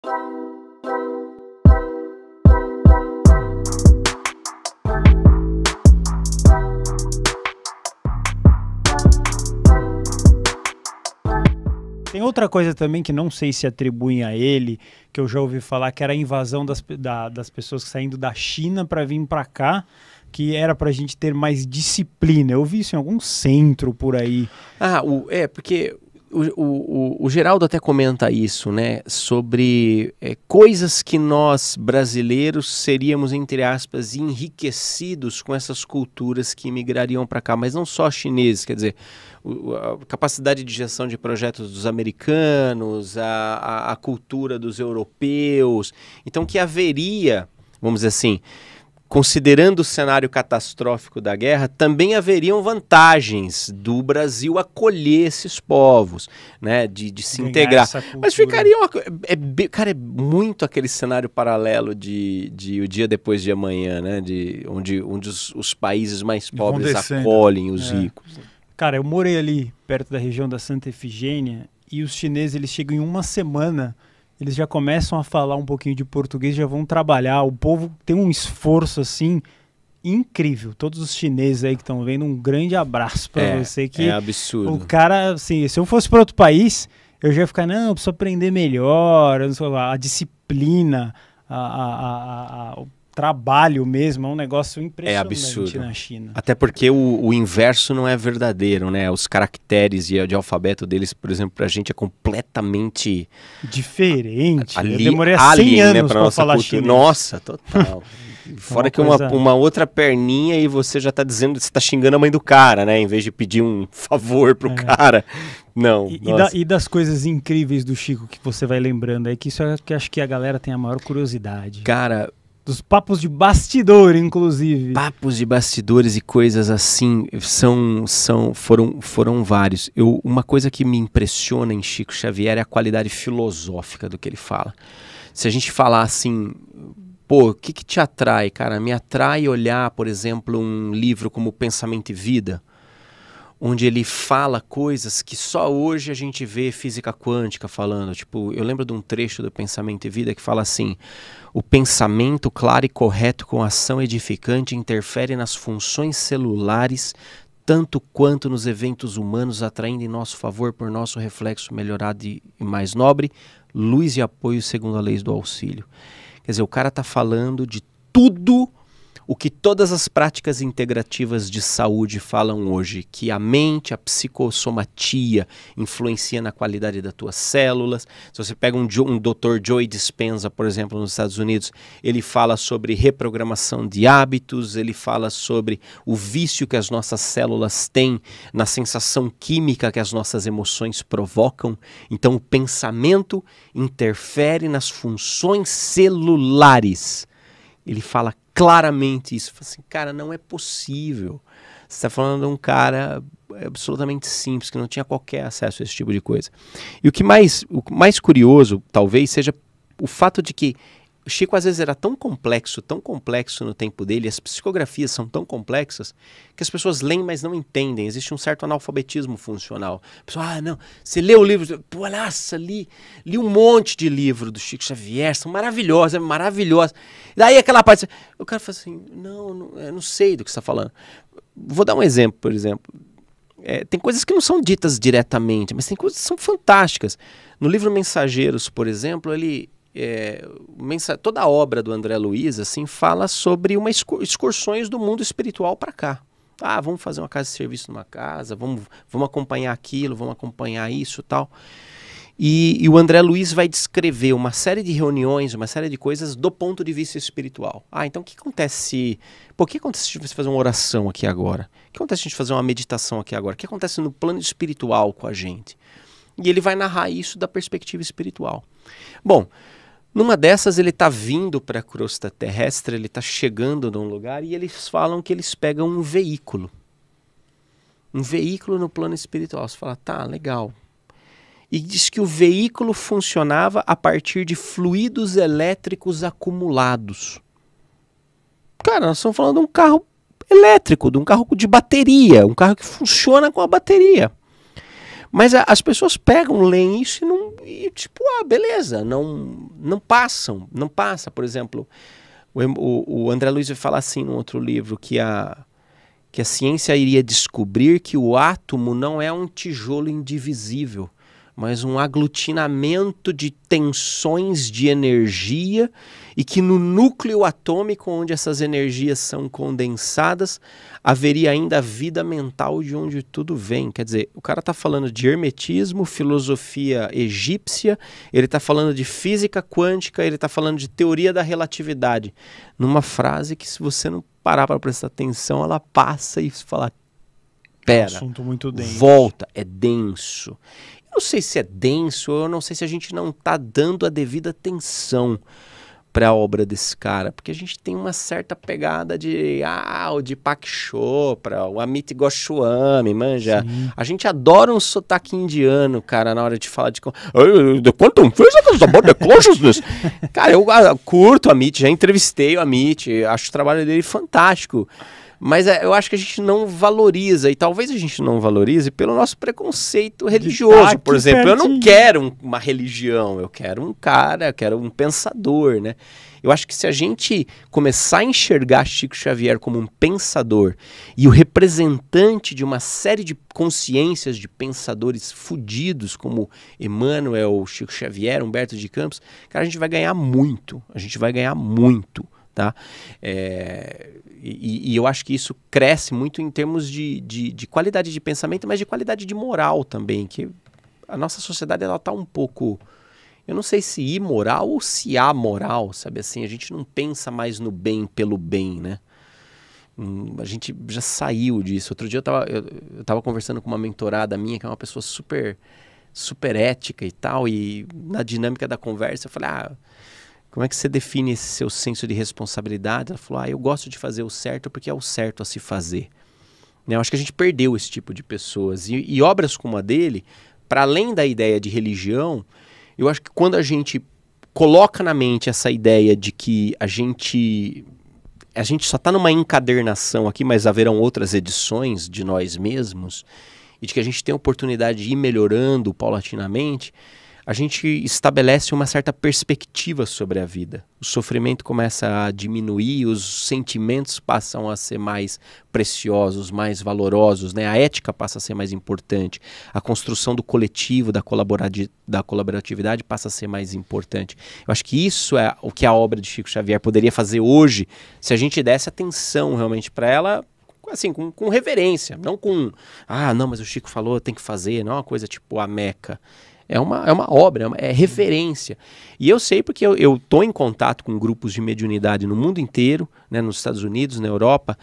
Tem outra coisa também que não sei se atribuem a ele, que eu já ouvi falar, que era a invasão das pessoas saindo da China para vir para cá, que era para a gente ter mais disciplina. Eu vi isso em algum centro por aí. Porque o Geraldo até comenta isso, né, sobre coisas que nós brasileiros seríamos, entre aspas, enriquecidos com essas culturas que migrariam para cá, mas não só chineses, quer dizer, a capacidade de gestão de projetos dos americanos, a cultura dos europeus, então que haveria, vamos dizer assim, considerando o cenário catastrófico da guerra, também haveriam vantagens do Brasil acolher esses povos, né, de se integrar. Mas ficaria cara, é muito aquele cenário paralelo de O Dia Depois de Amanhã, né, onde os países mais pobres acolhem os ricos. Cara, eu morei ali perto da região da Santa Efigênia e os chineses, eles chegam em uma semana, eles já começam a falar um pouquinho de português, já vão trabalhar. O povo tem um esforço, assim, incrível. Todos os chineses aí que estão vendo, um grande abraço para você. Que é absurdo. O cara, assim, se eu fosse para outro país, eu já ia ficar, não, eu preciso aprender melhor, a disciplina, o trabalho mesmo, é um negócio impressionante na China. Até porque o inverso não é verdadeiro, né? Os caracteres de alfabeto deles, por exemplo, pra gente é completamente diferente. Eu demorei 100 anos, né, pra falar chinês. Nossa, total. Fora que uma outra perninha e você já tá dizendo que você tá xingando a mãe do cara, né? Em vez de pedir um favor pro cara. Não. E das coisas incríveis do Chico que você vai lembrando aí, que isso é que acho que a galera tem a maior curiosidade. Cara, dos papos de bastidor, inclusive. Papos de bastidores e coisas assim foram vários. Uma coisa que me impressiona em Chico Xavier é a qualidade filosófica do que ele fala. Se a gente falar assim, pô, o que te atrai, cara? Me atrai olhar, por exemplo, um livro como Pensamento e Vida, onde ele fala coisas que só hoje a gente vê física quântica falando. Tipo, eu lembro de um trecho do Pensamento e Vida que fala assim: o pensamento claro e correto com ação edificante interfere nas funções celulares tanto quanto nos eventos humanos, atraindo em nosso favor por nosso reflexo melhorado e mais nobre, luz e apoio segundo a lei do auxílio. Quer dizer, o cara está falando de tudo o que todas as práticas integrativas de saúde falam hoje, que a mente, a psicossomatia influencia na qualidade das tuas células. Se você pega um Dr. Joe Dispenza, por exemplo, nos Estados Unidos, ele fala sobre reprogramação de hábitos, ele fala sobre o vício que as nossas células têm na sensação química que as nossas emoções provocam. Então o pensamento interfere nas funções celulares. Ele fala claramente isso. Fala assim, cara, não é possível. Você está falando de um cara absolutamente simples, que não tinha qualquer acesso a esse tipo de coisa. E o mais curioso, talvez, seja o fato de que o Chico às vezes era tão complexo no tempo dele, as psicografias são tão complexas, que as pessoas leem, mas não entendem. Existe um certo analfabetismo funcional. A pessoa, não, você lê o livro, pô, nossa, li um monte de livro do Chico Xavier, são maravilhosos, maravilhosos. Daí aquela parte, o cara fala assim, eu não sei do que você está falando. Vou dar um exemplo, por exemplo. Tem coisas que não são ditas diretamente, mas tem coisas que são fantásticas. No livro Mensageiros, por exemplo, toda a obra do André Luiz assim, fala sobre excursões do mundo espiritual para cá. Vamos fazer uma casa de serviço numa casa, vamos acompanhar aquilo, vamos acompanhar isso e tal. E o André Luiz vai descrever uma série de reuniões, uma série de coisas do ponto de vista espiritual. Então o que acontece se você fazer uma oração aqui agora? O que acontece se a gente fazer uma meditação aqui agora? O que acontece no plano espiritual com a gente? E ele vai narrar isso da perspectiva espiritual. Bom, numa dessas ele está vindo para a crosta terrestre, ele está chegando num lugar e eles falam que eles pegam um veículo. Um veículo no plano espiritual. Você fala, tá, legal. E diz que o veículo funcionava a partir de fluidos elétricos acumulados. Cara, nós estamos falando de um carro elétrico, de um carro de bateria, um carro que funciona com a bateria. Mas as pessoas pegam, leem isso e tipo, beleza, não passa. Por exemplo, o André Luiz vai falar assim no outro livro, que a ciência iria descobrir que o átomo não é um tijolo indivisível, mas um aglutinamento de tensões de energia, e que no núcleo atômico, onde essas energias são condensadas, haveria ainda a vida mental de onde tudo vem. Quer dizer, o cara está falando de hermetismo, filosofia egípcia, ele está falando de física quântica, ele está falando de teoria da relatividade, numa frase que, se você não parar para prestar atenção, ela passa e fala, pera, é um assunto muito denso. Volta, é denso. Eu não sei se é denso, eu não sei se a gente não está dando a devida atenção para a obra desse cara, porque a gente tem uma certa pegada de o Deepak Chopra, o Amit Goswami, manja. Sim. A gente adora um sotaque indiano, cara, na hora de falar de The Quantum Physics about the Consciousness. Cara, eu curto o Amit, já entrevistei o Amit, acho o trabalho dele fantástico. Mas eu acho que a gente não valoriza, e talvez a gente não valorize pelo nosso preconceito religioso. Por exemplo, eu não quero uma religião, eu quero um cara, eu quero um pensador, né? Eu acho que se a gente começar a enxergar Chico Xavier como um pensador e o representante de uma série de consciências de pensadores fudidos, como Emmanuel, Chico Xavier, Humberto de Campos, cara, a gente vai ganhar muito, tá? E eu acho que isso cresce muito em termos de qualidade de pensamento, mas de qualidade de moral também, que a nossa sociedade ela tá um pouco, eu não sei se imoral ou se amoral, sabe assim, a gente não pensa mais no bem pelo bem, né? A gente já saiu disso. Outro dia eu tava conversando com uma mentorada minha, que é uma pessoa super, super ética e tal, e na dinâmica da conversa eu falei, como é que você define esse seu senso de responsabilidade? Ela falou, eu gosto de fazer o certo porque é o certo a se fazer. Né? Eu acho que a gente perdeu esse tipo de pessoas. E obras como a dele, para além da ideia de religião, eu acho que quando a gente coloca na mente essa ideia de que a gente só está numa encadernação aqui, mas haverão outras edições de nós mesmos, e de que a gente tem a oportunidade de ir melhorando paulatinamente, a gente estabelece uma certa perspectiva sobre a vida. O sofrimento começa a diminuir, os sentimentos passam a ser mais preciosos, mais valorosos, né? A ética passa a ser mais importante, a construção do coletivo, da colaboratividade passa a ser mais importante. Eu acho que isso é o que a obra de Chico Xavier poderia fazer hoje, se a gente desse atenção realmente para ela, assim, com reverência, não com, não, mas o Chico falou, tem que fazer, não é uma coisa tipo a Meca. É uma obra, é referência. E eu sei porque eu estou em contato com grupos de mediunidade no mundo inteiro, né, nos Estados Unidos, na Europa.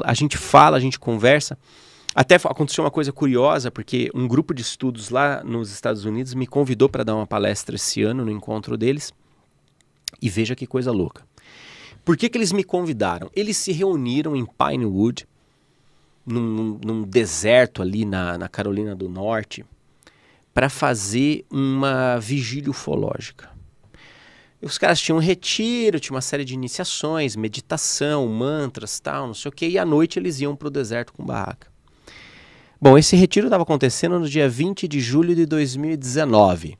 A gente conversa. Até aconteceu uma coisa curiosa, porque um grupo de estudos lá nos Estados Unidos me convidou para dar uma palestra esse ano no encontro deles. E veja que coisa louca. Por que eles me convidaram? Eles se reuniram em Pinewood, num deserto ali na Carolina do Norte, para fazer uma vigília ufológica. Os caras tinham um retiro, tinha uma série de iniciações, meditação, mantras, tal, não sei o quê, e à noite eles iam para o deserto com barraca. Bom, esse retiro estava acontecendo no dia 20 de julho de 2019.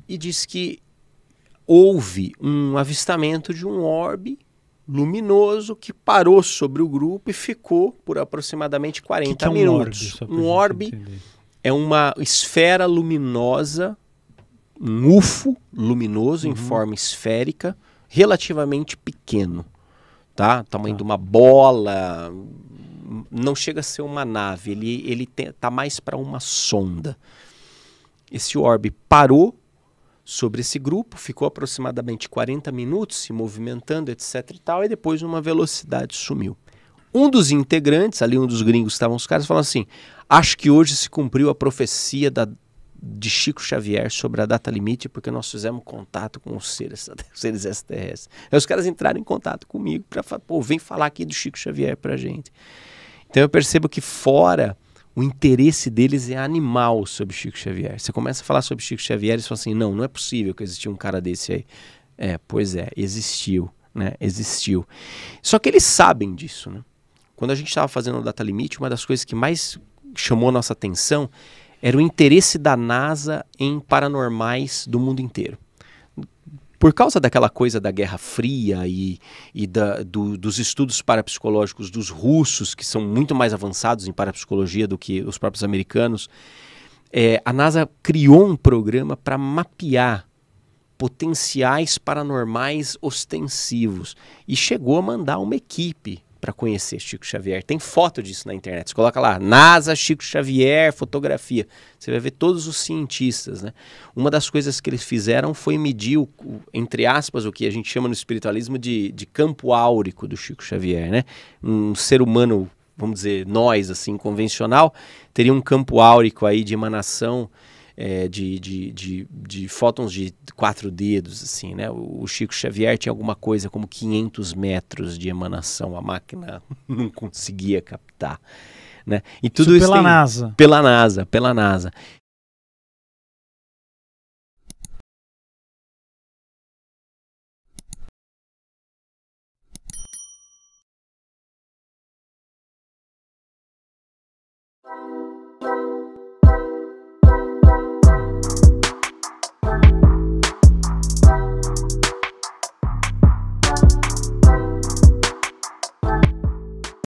E diz que houve um avistamento de um orbe luminoso que parou sobre o grupo e ficou por aproximadamente 40 minutos. Um orbe é uma esfera luminosa, um UFO luminoso em forma esférica, relativamente pequeno, tá? Tamanho de uma bola, não chega a ser uma nave, ele tá mais para uma sonda. Esse orbe parou sobre esse grupo, ficou aproximadamente 40 minutos se movimentando, etc e tal, e depois numa velocidade sumiu. Um dos integrantes, ali um dos gringos estavam os caras, falaram assim, acho que hoje se cumpriu a profecia de Chico Xavier sobre a data limite, porque nós fizemos contato com os seres extraterrestres. Aí os caras entraram em contato comigo para falar, vem falar aqui do Chico Xavier pra gente. Então eu percebo que fora o interesse deles é animal sobre Chico Xavier. Você começa a falar sobre Chico Xavier e eles falam assim, não é possível que existia um cara desse aí. Pois é, existiu, né? Existiu. Só que eles sabem disso, né? quando a gente estava fazendo o Data Limit, uma das coisas que mais chamou nossa atenção era o interesse da NASA em paranormais do mundo inteiro. Por causa daquela coisa da Guerra Fria e dos estudos parapsicológicos dos russos, que são muito mais avançados em parapsicologia do que os próprios americanos, a NASA criou um programa para mapear potenciais paranormais ostensivos e chegou a mandar uma equipe para conhecer Chico Xavier. Tem foto disso na internet. Você coloca lá, NASA, Chico Xavier, fotografia. Você vai ver todos os cientistas, né? Uma das coisas que eles fizeram foi medir, entre aspas, o que a gente chama no espiritualismo de campo áurico do Chico Xavier, né? Um ser humano, vamos dizer, nós, assim, convencional, teria um campo áurico aí de emanação de fótons de 4 dedos, assim, né? O Chico Xavier tinha alguma coisa como 500 metros de emanação, a máquina não conseguia captar, né? E tudo isso pela NASA. Pela NASA.